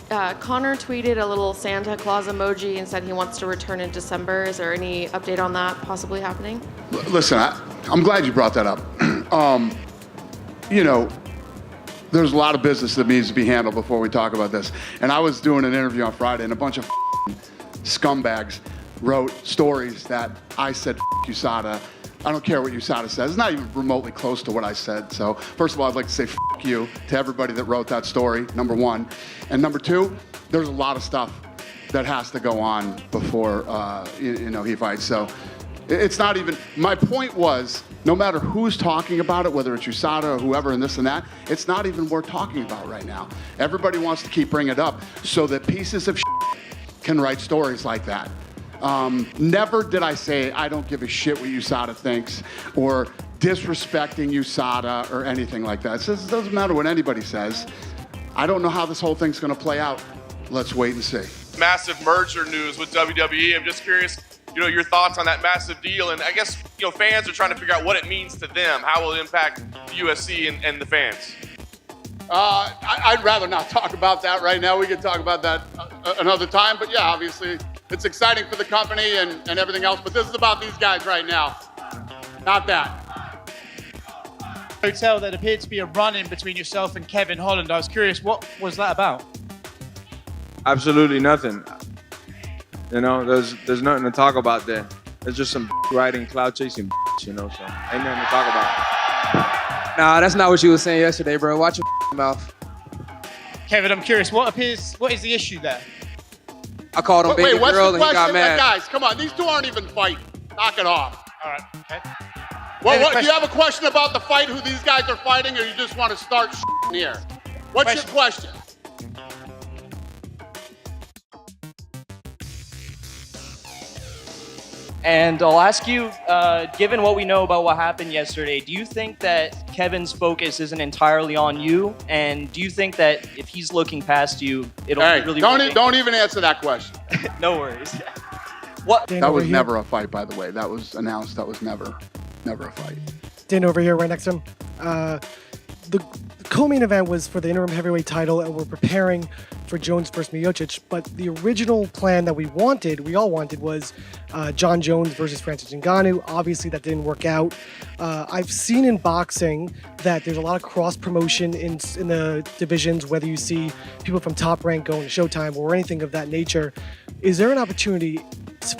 Connor tweeted a little Santa Claus emoji and said he wants to return in December. Is there any update on that possibly happening? Listen, I'm glad you brought that up. You know, there's a lot of business that needs to be handled before we talk about this. And I was doing an interview on Friday, and a bunch of scumbags wrote stories that I said USADA. I don't care what USADA says. It's not even remotely close to what I said. So first of all, I'd like to say you to everybody that wrote that story, number one. And number two, there's a lot of stuff that has to go on before he fights. So it's not even, my point was, no matter who's talking about it, whether it's USADA or whoever and this and that, it's not even worth talking about right now. Everybody wants to keep bringing it up so that pieces of can write stories like that. Never did I say I don't give a shit what USADA thinks or disrespecting USADA or anything like that. It doesn't matter what anybody says. I don't know how this whole thing's gonna play out. Let's wait and see. Massive merger news with WWE. I'm just curious, your thoughts on that massive deal. And I guess, fans are trying to figure out what it means to them. How will it impact the UFC and the fans? I'd rather not talk about that right now. We can talk about that another time. But yeah, obviously, it's exciting for the company and everything else. But this is about these guys right now, not that. Hotel that appeared to be a run-in between yourself and Kevin Holland. I was curious, what was that about? Absolutely nothing. There's nothing to talk about there. It's just some riding, cloud chasing, so ain't nothing to talk about. Nah, that's not what you were saying yesterday, bro. Watch your mouth. Kevin, I'm curious, what is the issue there? I called him baby girl and he got mad. Guys, come on, these two aren't even fighting. Knock it off. All right, okay. Well, do you have a question about the fight, who these guys are fighting, or you just want to start here? What's your question? And I'll ask you, given what we know about what happened yesterday, do you think that Kevin's focus isn't entirely on you? And do you think that if he's looking past you, it'll really don't even answer that question. No worries. What? That was never a fight, by the way. That was announced. That was never a fight. Dana over here, right next to him. The co-main event was for the interim heavyweight title, and we're preparing for Jones versus Miocic. But the original plan that we all wanted, was John Jones versus Francis Ngannou. Obviously, that didn't work out. I've seen in boxing that there's a lot of cross-promotion in the divisions, whether you see people from Top Rank going to Showtime or anything of that nature. Is there an opportunity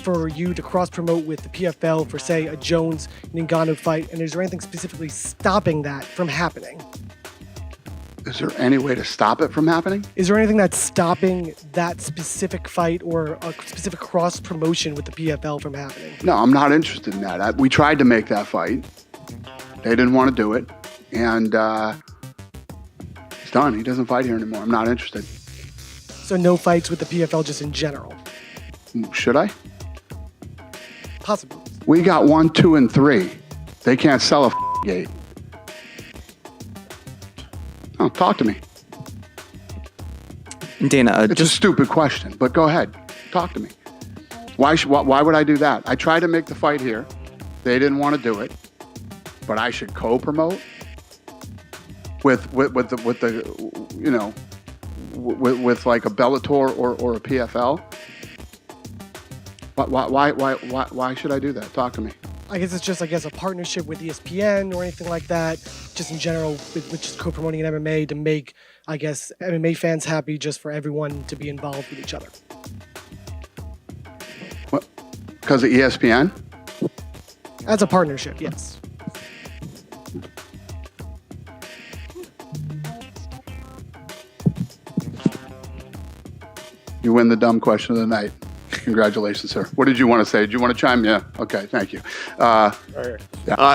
for you to cross-promote with the PFL for, say, a Jones-Ngannou fight? And is there anything specifically stopping that from happening? Is there any way to stop it from happening? Is there anything that's stopping that specific fight or a specific cross-promotion with the PFL from happening? No, I'm not interested in that. We tried to make that fight. They didn't want to do it. And it's done. He doesn't fight here anymore. I'm not interested. So no fights with the PFL just in general? Should I? Possibly. We got 1, 2, and 3. They can't sell a gate. Oh, talk to me. Dana, it's a stupid question, but go ahead. Talk to me. Why would I do that? I tried to make the fight here. They didn't want to do it, but I should co-promote with like a Bellator or a PFL. Why should I do that? Talk to me. I guess it's just, a partnership with ESPN or anything like that, just in general, with just co-promoting an MMA to make, MMA fans happy, just for everyone to be involved with each other. What? Because of ESPN? As a partnership, yes. You win the dumb question of the night. Congratulations, sir. What did you want to say? Did you want to chime in? Yeah. Okay, thank you. And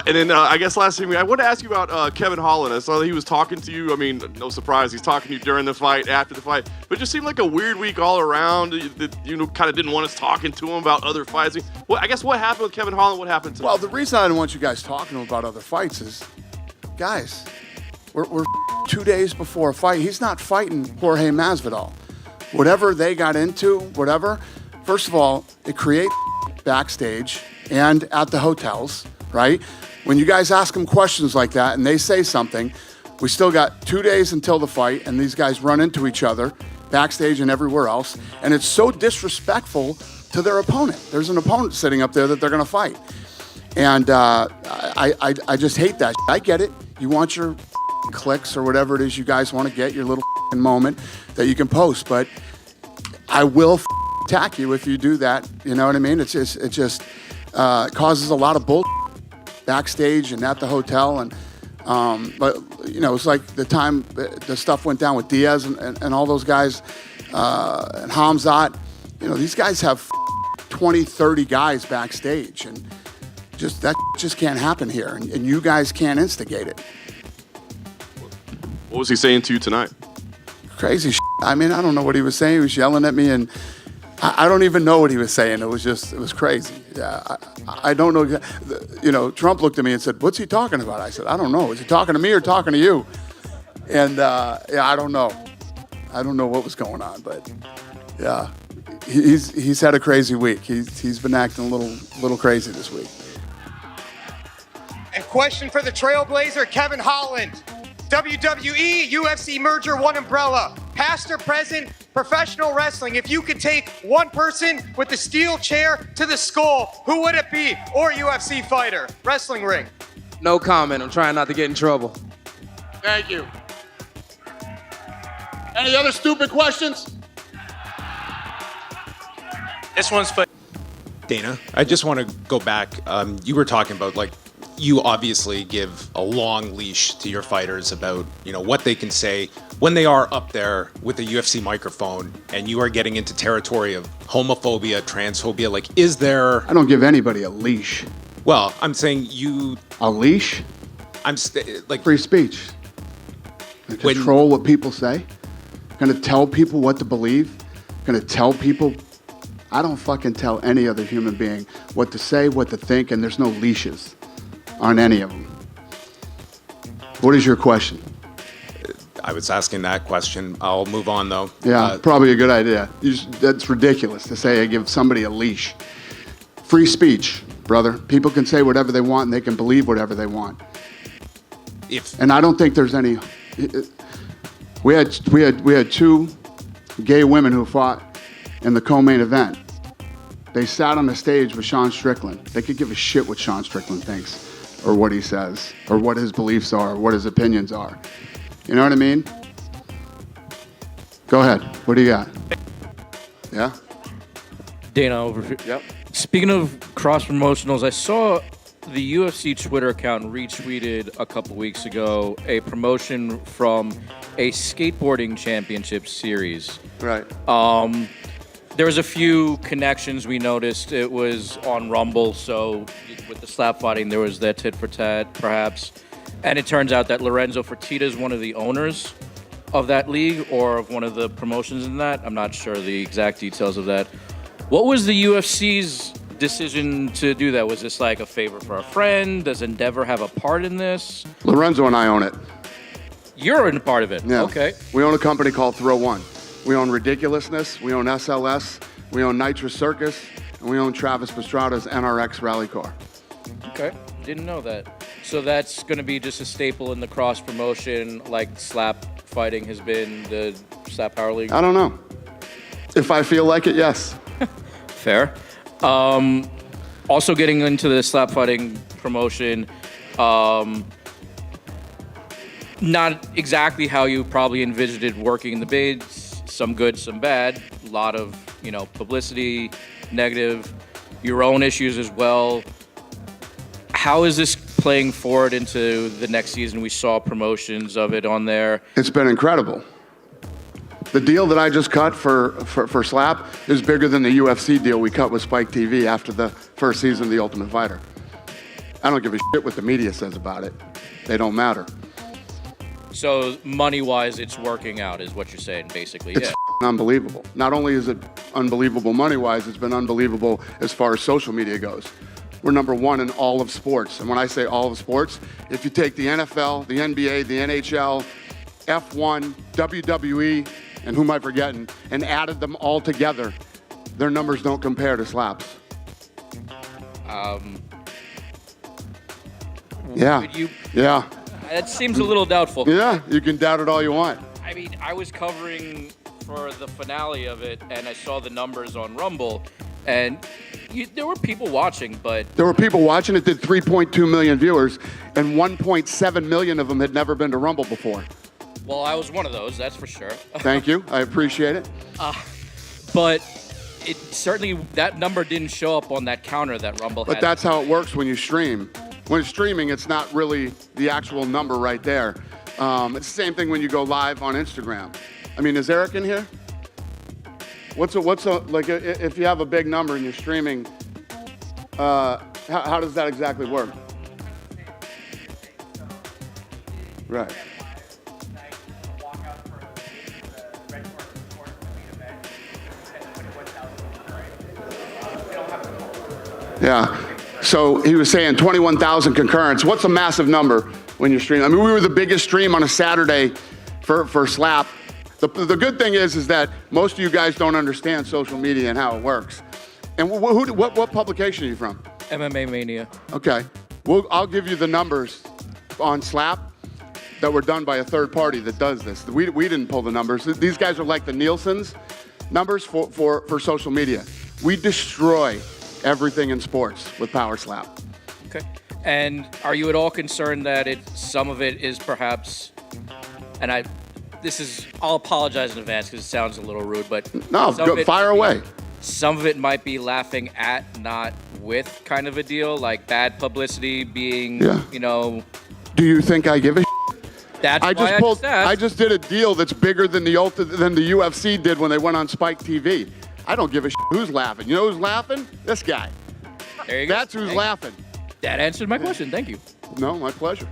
then I guess last thing, I want to ask you about Kevin Holland. I saw that he was talking to you. I mean, no surprise, he's talking to you during the fight, after the fight. But it just seemed like a weird week all around. That kind of didn't want us talking to him about other fights. I guess what happened with Kevin Holland? What happened to him? Well, the reason I didn't want you guys talking to him about other fights is, guys, we're 2 days before a fight. He's not fighting Jorge Masvidal. Whatever they got into, whatever. First of all, it creates backstage and at the hotels, right? When you guys ask them questions like that and they say something, We still got 2 days until the fight, and these guys run into each other backstage and everywhere else, and it's so disrespectful to their opponent. There's an opponent sitting up there that they're going to fight, and I just hate that. I get it. You want your clicks or whatever it is you guys want to get, your little moment that you can post, but I will attack you if you do that. You know what I mean? It just causes a lot of bull backstage and at the hotel, and but you know, it's like the time the stuff went down with Diaz and all those guys and Hamzat. You know, these guys have 20, 30 guys backstage, and that just can't happen here, and you guys can't instigate it. What was he saying to you tonight? Crazy shit. I mean, I don't know what he was saying. He was yelling at me, and I don't even know what he was saying. It was crazy. Yeah, I don't know. You know, Trump looked at me and said, "What's he talking about?" I said, "I don't know. Is he talking to me or talking to you?" And yeah, I don't know. I don't know what was going on, but yeah, he's had a crazy week. He's been acting a little crazy this week. And question for the Trailblazer, Kevin Holland. WWE, UFC merger, one umbrella. Past or present, professional wrestling. If you could take one person with the steel chair to the skull, who would it be? Or UFC fighter, wrestling ring. No comment. I'm trying not to get in trouble. Thank you. Any other stupid questions? This one's for Dana. I just want to go back. You were talking about, like, you obviously give a long leash to your fighters about, you know, what they can say when they are up there with the UFC microphone, and you are getting into territory of homophobia, transphobia. Like, is there... I don't give anybody a leash. Well, I'm saying you... A leash? I'm like... Free speech. Control what people say. Gonna tell people what to believe. Gonna tell people... I don't fucking tell any other human being what to say, what to think, and there's no leashes on any of them. What is your question? I was asking that question. I'll move on, though. Yeah, probably a good idea. That's ridiculous to say I give somebody a leash. Free speech, brother. People can say whatever they want, and they can believe whatever they want. And I don't think there's any... We had two gay women who fought in the co-main event. They sat on the stage with Sean Strickland. They could give a shit what Sean Strickland thinks, or what he says, or what his beliefs are, or what his opinions are. You know what I mean? Go ahead. What do you got? Yeah? Dana, over here. Yep. Speaking of cross-promotionals, I saw the UFC Twitter account retweeted a couple weeks ago a promotion from a skateboarding championship series. Right. There was a few connections we noticed. It was on Rumble, so with the slap fighting, there was that tit for tat, perhaps. And it turns out that Lorenzo Fertitta is one of the owners of that league, or of one of the promotions in that. I'm not sure the exact details of that. What was the UFC's decision to do that? Was this like a favor for a friend? Does Endeavor have a part in this? Lorenzo and I own it. You're in part of it. Yeah. Okay. We own a company called Throw One. We own Ridiculousness, we own SLS, we own Nitrous Circus, and we own Travis Pastrada's NRX rally car. Okay, didn't know that. So that's going to be just a staple in the cross promotion, like slap fighting has been the slap power league? I don't know. If I feel like it, yes. Fair. Also getting into the slap fighting promotion, not exactly how you probably envisioned it working in the bids. Some good, some bad. A lot of, publicity, negative, your own issues as well. How is this playing forward into the next season? We saw promotions of it on there. It's been incredible. The deal that I just cut for Slap is bigger than the UFC deal we cut with Spike TV after the first season of The Ultimate Fighter. I don't give a shit what the media says about it. They don't matter. So money-wise, it's working out, is what you're saying, basically. It's unbelievable. Not only is it unbelievable money-wise, it's been unbelievable as far as social media goes. We're number one in all of sports. And when I say all of sports, if you take the NFL, the NBA, the NHL, F1, WWE, and who am I forgetting, and added them all together, their numbers don't compare to Slap's. Yeah. It seems a little doubtful. Yeah, you can doubt it all you want. I mean, I was covering for the finale of it, and I saw the numbers on Rumble, and there were people watching, but There were people watching. It did 3.2 million viewers, and 1.7 million of them had never been to Rumble before. well, I was one of those, that's for sure. Thank you. I appreciate it. But it certainly that number didn't show up on that counter that Rumble But had. that's how it works when you stream. When it's streaming, it's not really the actual number right there. It's the same thing when you go live on Instagram. I mean, is Eric in here? What's a like if you have a big number and you're streaming? How does that exactly work? Right. Yeah. So he was saying 21,000 concurrents. What's a massive number when you're streaming? I mean, we were the biggest stream on a Saturday for Slap. The good thing is that most of you guys don't understand social media and how it works. And what publication are you from? MMA Media. Okay. I'll give you the numbers on Slap that were done by a third party that does this. We didn't pull the numbers. These guys are like the Nielsen's numbers for social media. We destroy everything in sports with Power Slap. Okay. And are you at all concerned that some of it is perhaps, and I'll apologize in advance because it sounds a little rude, but No, fire away. Some of it might be laughing at, not with kind of a deal, like bad publicity being, Yeah. Do you think I give a That's I why just asked. I just did a deal that's bigger than the UFC did when they went on Spike TV. I don't give a who's laughing. You know who's laughing? This guy. There you go. That's who's Hey, laughing. That answered my question. Thank you. No, my pleasure.